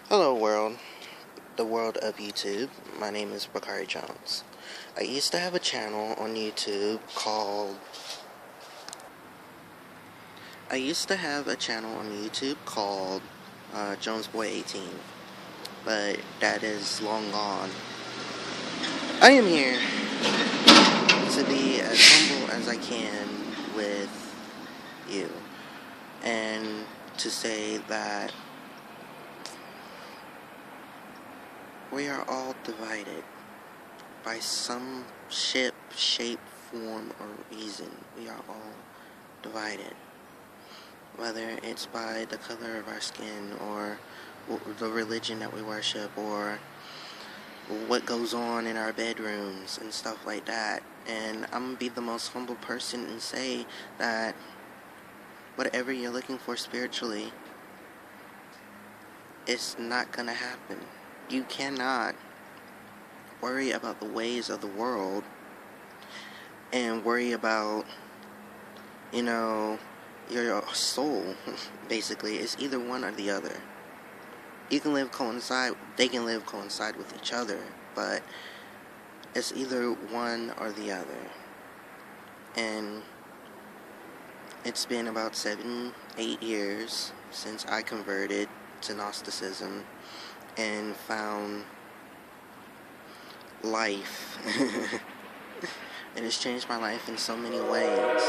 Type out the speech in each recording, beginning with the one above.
Hello world, the world of YouTube. My name is Bakari Jones. I used to have a channel on YouTube called JonesBoy18, but that is long gone. I am here to be as humble as I can with you, and to say that we are all divided by some shape, form, or reason. We are all divided. Whether it's by the color of our skin, or the religion that we worship, or what goes on in our bedrooms and stuff like that. And I'm going to be the most humble person and say that whatever you're looking for spiritually, it's not going to happen. You cannot worry about the ways of the world and worry about, your soul. Basically, it's either one or the other. They can live coincide with each other, but it's either one or the other. And it's been about 7-8 years since I converted to Gnosticism and found life. It has changed my life in so many ways.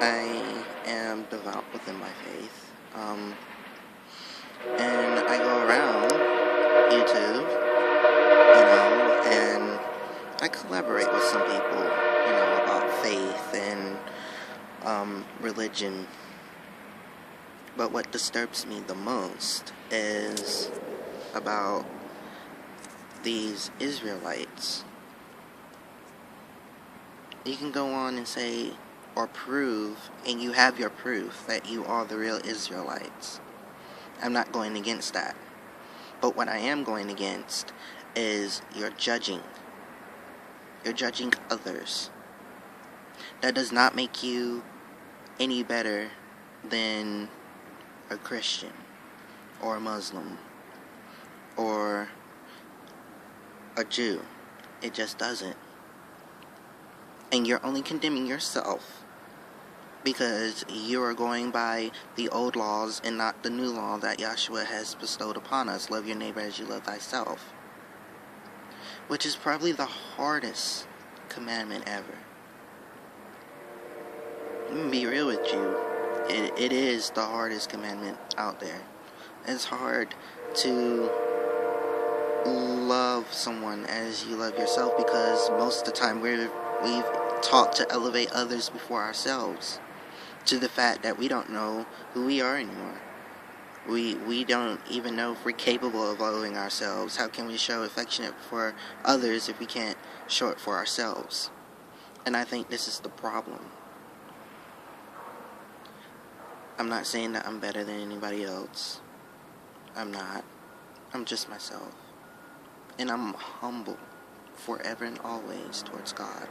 I am devout within my faith. And I go around YouTube, and I collaborate with some people, about faith and religion. But what disturbs me the most is about these Israelites. You can go on and say, or prove, and you have your proof that you are the real Israelites. I'm not going against that. But what I am going against is your judging. You're judging others. That does not make you any better than a Christian, or a Muslim, or a Jew. It just doesn't. And you're only condemning yourself because you are going by the old laws and not the new law that Yahshua has bestowed upon us. Love your neighbor as you love thyself. Which is probably the hardest commandment ever. I'm gonna be real with you. It is the hardest commandment out there. It's hard to love someone as you love yourself, because most of the time we've taught to elevate others before ourselves, to the fact that we don't know who we are anymore. We don't even know if we're capable of loving ourselves. How can we show affection for others if we can't show it for ourselves? And I think this is the problem. I'm not saying that I'm better than anybody else. I'm not. I'm just myself. And I'm humble forever and always towards God.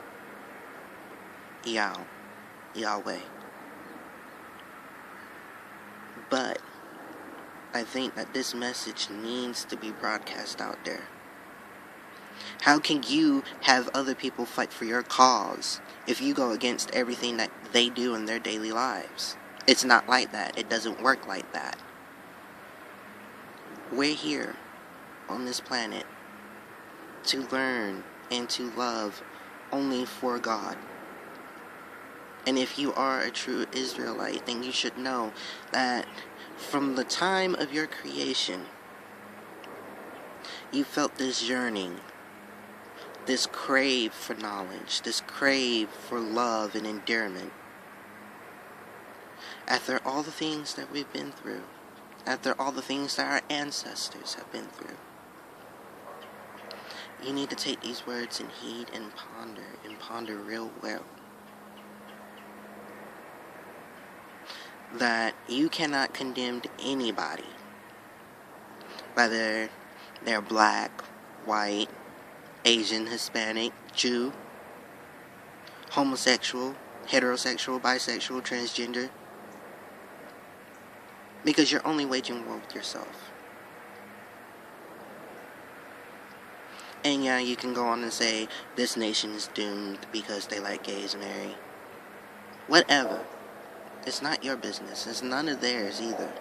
Yahweh. But I think that this message needs to be broadcast out there. How can you have other people fight for your cause if you go against everything that they do in their daily lives? It's not like that. It doesn't work like that. We're here on this planet to learn and to love only for God. And if you are a true Israelite, then you should know that from the time of your creation, you felt this yearning, this crave for knowledge, this crave for love and endearment. After all the things that we've been through, after all the things that our ancestors have been through, you need to take these words and heed and ponder real well. That you cannot condemn anybody, whether they're black, white, Asian, Hispanic, Jew, homosexual, heterosexual, bisexual, transgender. Because you're only waging war with yourself. And yeah, you can go on and say, this nation is doomed because they let gays marry. Whatever. It's not your business. It's none of theirs either.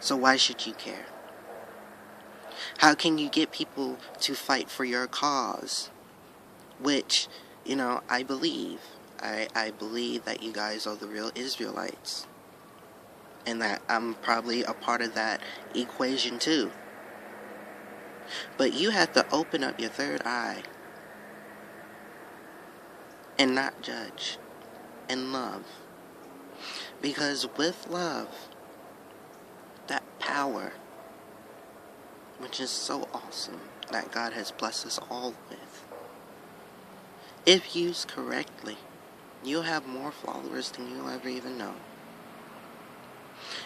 So why should you care? How can you get people to fight for your cause? Which, I believe. I believe that you guys are the real Israelites. And that I'm probably a part of that equation too. But you have to open up your third eye and not judge and love. Because with love, that power, which is so awesome, that God has blessed us all with, if used correctly, you'll have more followers than you'll ever even know.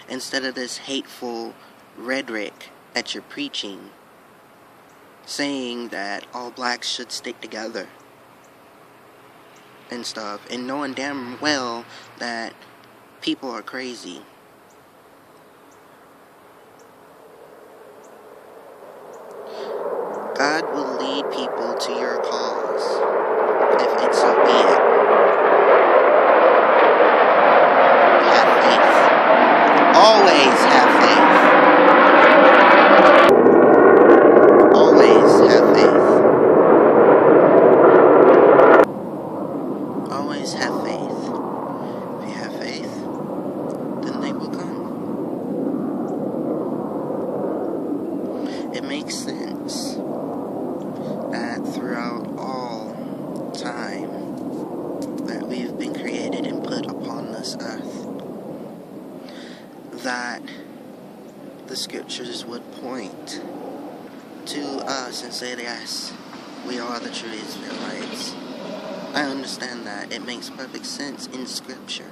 Instead of this hateful rhetoric that you're preaching, saying that all blacks should stick together and stuff, and knowing damn well that people are crazy. God will lead people to your cause, if it's so be it. Have faith. Always have faith. Always have faith. Always have faith. If you have faith, then they will come. It makes sense that throughout all time that we've been created and put upon this earth, that the scriptures would point to us and say, yes, we are the true Israelites. I understand that. It makes perfect sense in scripture.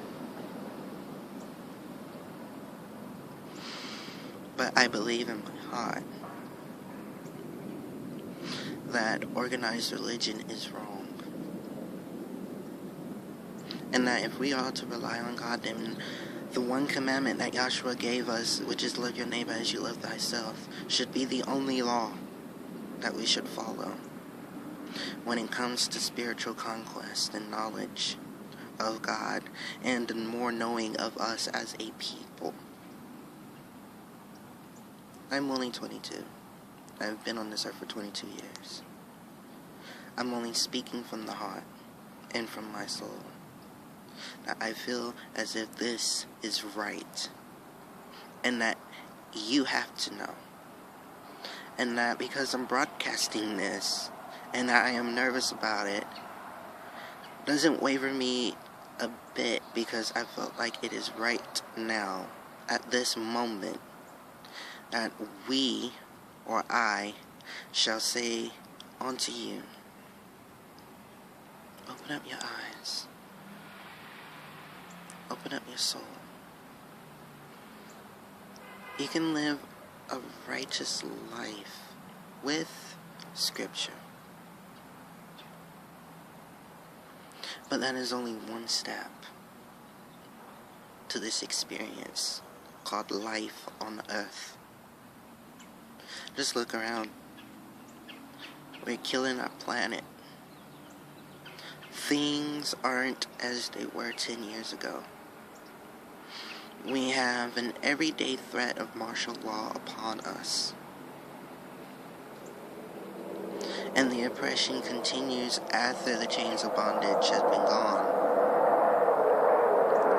But I believe in my heart that organized religion is wrong. And that if we are to rely on God, then the one commandment that Yahshua gave us, which is love your neighbor as you love thyself, should be the only law that we should follow when it comes to spiritual conquest and knowledge of God and more knowing of us as a people. I'm only 22. I've been on this earth for 22 years. I'm only speaking from the heart and from my soul. That I feel as if this is right. And that you have to know. And that because I'm broadcasting this, and I am nervous about it, doesn't waver me a bit, because I felt like it is right now, at this moment, that we, or I, shall say unto you, open up your eyes, open up your soul. You can live a righteous life with Scripture. But that is only one step to this experience called life on earth. Just look around. We're killing our planet. Things aren't as they were 10 years ago. We have an everyday threat of martial law upon us. And the oppression continues after the chains of bondage have been gone.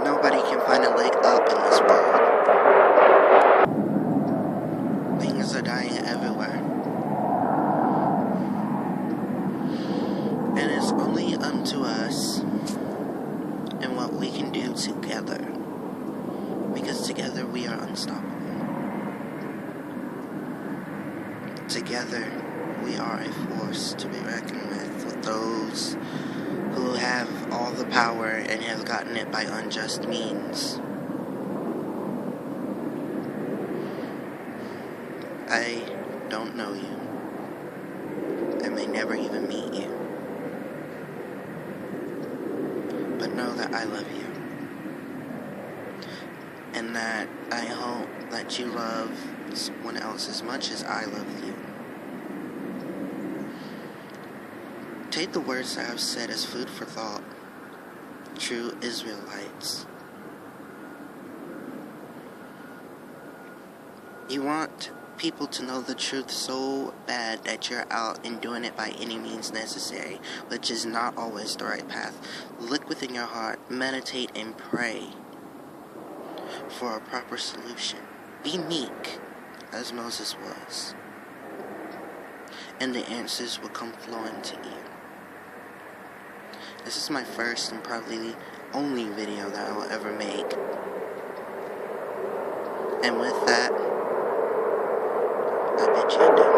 Nobody can find a leg up in this world. Things are dying everywhere. And it's only unto us and what we can do together. Because together we are unstoppable. Together we are a force to be reckoned with those who have all the power and have gotten it by unjust means. I don't know you. I may never even meet you. But know that I love you. And and that I hope that you love someone else as much as I love you. Take the words I have said as food for thought, true Israelites. You want people to know the truth so bad that you're out and doing it by any means necessary, which is not always the right path. Look within your heart, meditate, and pray for a proper solution. Be meek, as Moses was, and the answers will come flowing to you. This is my first and probably the only video that I will ever make. And with that, I bid you adieu.